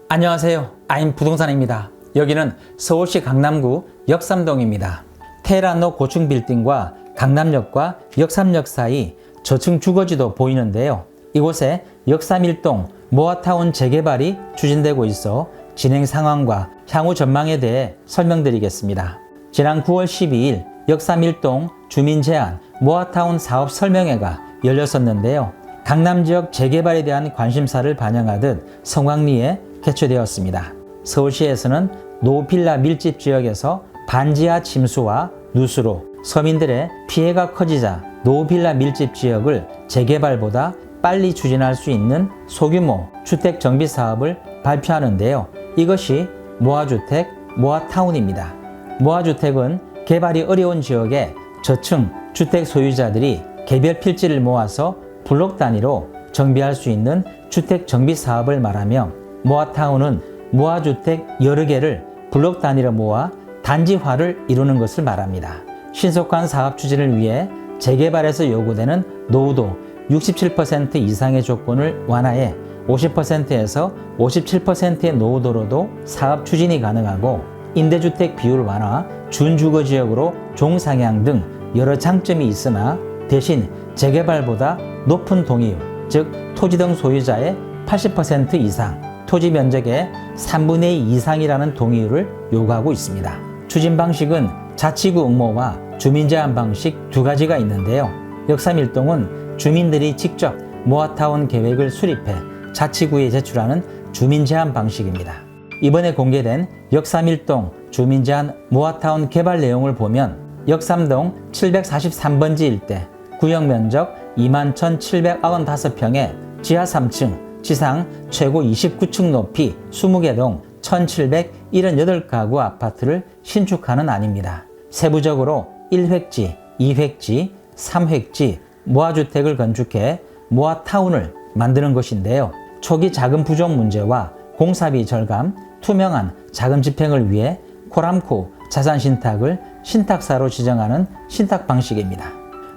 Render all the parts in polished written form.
안녕하세요. 아임 부동산입니다. 여기는 서울시 강남구 역삼동입니다. 테헤란로 고층 빌딩과 강남역과 역삼역 사이 저층 주거지도 보이는데요. 이곳에 역삼일동 모아타운 재개발이 추진되고 있어 진행 상황과 향후 전망에 대해 설명드리겠습니다. 지난 9월 12일 역삼일동 주민제안 모아타운 사업 설명회가 열렸었는데요. 강남지역 재개발에 대한 관심사를 반영하듯 성황리에 개최되었습니다. 서울시에서는 노빌라 밀집 지역에서 반지하 침수와 누수로 서민들의 피해가 커지자 노빌라 밀집 지역을 재개발보다 빨리 추진할 수 있는 소규모 주택 정비 사업을 발표하는데요. 이것이 모아주택, 모아타운입니다. 모아주택은 개발이 어려운 지역의 저층 주택 소유자들이 개별 필지를 모아서 블록 단위로 정비할 수 있는 주택 정비 사업을 말하며, 모아타운은 모아주택 여러 개를 블록 단위로 모아 단지화를 이루는 것을 말합니다. 신속한 사업 추진을 위해 재개발에서 요구되는 노후도 67% 이상의 조건을 완화해 50%에서 57%의 노후도로도 사업 추진이 가능하고, 임대주택 비율 완화, 준주거지역으로 종상향 등 여러 장점이 있으나 대신 재개발보다 높은 동의율, 즉 토지등 소유자의 80% 이상, 토지 면적의 3분의 2 이상이라는 동의율을 요구하고 있습니다. 추진 방식은 자치구 응모와 주민제안 방식 두 가지가 있는데요. 역삼일동은 주민들이 직접 모아타운 계획을 수립해 자치구에 제출하는 주민제안 방식입니다. 이번에 공개된 역삼일동 주민제안 모아타운 개발 내용을 보면 역삼동 743번지 일대 구역면적 21,795평에 지하 3층, 지상 최고 29층 높이 20개 동 1,778가구 아파트를 신축하는 안입니다. 세부적으로 1획지, 2획지, 3획지 모아주택을 건축해 모아타운을 만드는 것인데요. 초기 자금 부족 문제와 공사비 절감, 투명한 자금 집행을 위해 코람코 자산신탁을 신탁사로 지정하는 신탁 방식입니다.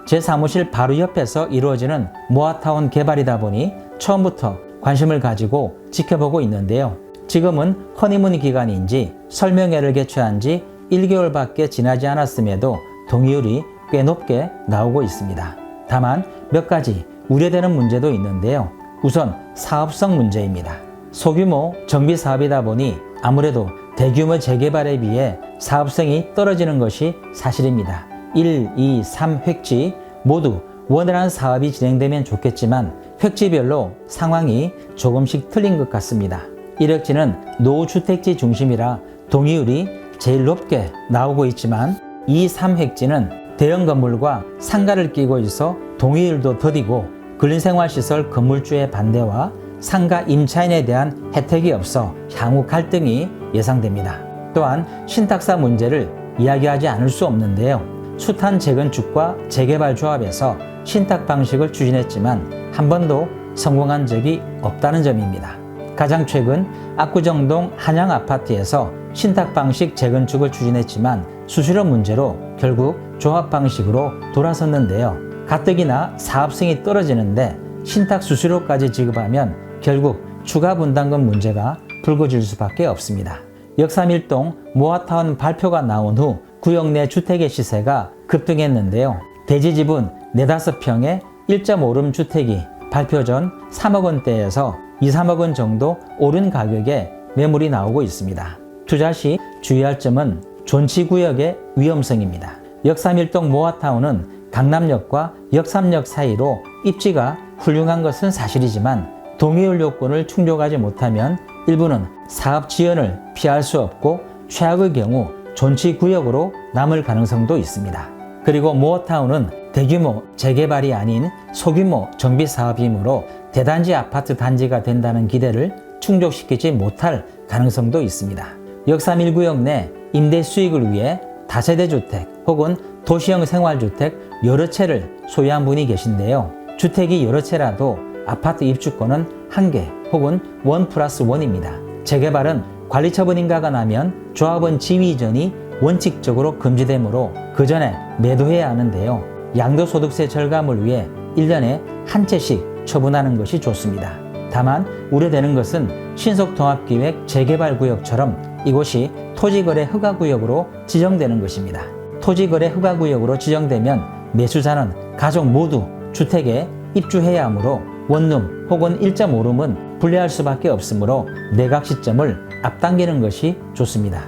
제 사무실 바로 옆에서 이루어지는 모아타운 개발이다 보니 처음부터 관심을 가지고 지켜보고 있는데요. 지금은 허니문 기간인지 설명회를 개최한 지 1개월밖에 지나지 않았음에도 동의율이 꽤 높게 나오고 있습니다. 다만 몇 가지 우려되는 문제도 있는데요. 우선 사업성 문제입니다. 소규모 정비 사업이다 보니 아무래도 대규모 재개발에 비해 사업성이 떨어지는 것이 사실입니다. 1, 2, 3획지 모두 원활한 사업이 진행되면 좋겠지만 획지별로 상황이 조금씩 틀린 것 같습니다. 1획지는 노후주택지 중심이라 동의율이 제일 높게 나오고 있지만 2, 3획지는 대형 건물과 상가를 끼고 있어 동의율도 더디고 근린생활시설 건물주의 반대와 상가 임차인에 대한 혜택이 없어 향후 갈등이 예상됩니다. 또한 신탁사 문제를 이야기하지 않을 수 없는데요. 숱한 재건축과 재개발 조합에서 신탁 방식을 추진했지만 한 번도 성공한 적이 없다는 점입니다. 가장 최근 압구정동 한양아파트에서 신탁 방식 재건축을 추진했지만 수수료 문제로 결국 조합 방식으로 돌아섰는데요. 가뜩이나 사업성이 떨어지는데 신탁 수수료까지 지급하면 결국 추가 분담금 문제가 불거질 수밖에 없습니다. 역삼일동 모아타운 발표가 나온 후 구역 내 주택의 시세가 급등했는데요. 대지집은 4-5평에 1.5룸 주택이 발표 전 3억 원대에서 2, 3억 원 정도 오른 가격에 매물이 나오고 있습니다. 투자 시 주의할 점은 존치구역의 위험성입니다. 역삼일동 모아타운은 강남역과 역삼역 사이로 입지가 훌륭한 것은 사실이지만 동의율 요건을 충족하지 못하면 일부는 사업 지연을 피할 수 없고 최악의 경우 존치구역으로 남을 가능성도 있습니다. 그리고 모아타운은 대규모 재개발이 아닌 소규모 정비 사업이므로 대단지 아파트 단지가 된다는 기대를 충족시키지 못할 가능성도 있습니다. 역삼1구역 내 임대 수익을 위해 다세대 주택 혹은 도시형 생활주택 여러 채를 소유한 분이 계신데요. 주택이 여러 채라도 아파트 입주권은 1개 혹은 1+1입니다. 재개발은 관리처분 인가가 나면 조합원 지위 이전이 원칙적으로 금지되므로 그 전에 매도해야 하는데요. 양도소득세 절감을 위해 1년에 한 채씩 처분하는 것이 좋습니다. 다만 우려되는 것은 신속통합기획 재개발구역처럼 이곳이 토지거래 허가구역으로 지정되는 것입니다. 토지거래 허가구역으로 지정되면 매수자는 가족 모두 주택에 입주해야 하므로 원룸 혹은 1.5룸은 분리할 수밖에 없으므로 매각 시점을 앞당기는 것이 좋습니다.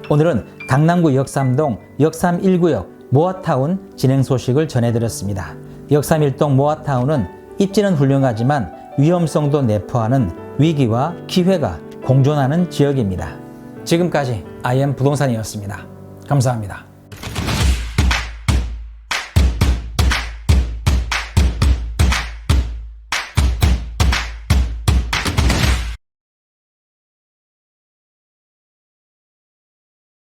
오늘은 강남구 역삼동 역삼 1구역 모아타운 진행 소식을 전해드렸습니다. 역삼 1동 모아타운은 입지는 훌륭하지만 위험성도 내포하는 위기와 기회가 공존하는 지역입니다. 지금까지 IM 부동산이었습니다. 감사합니다.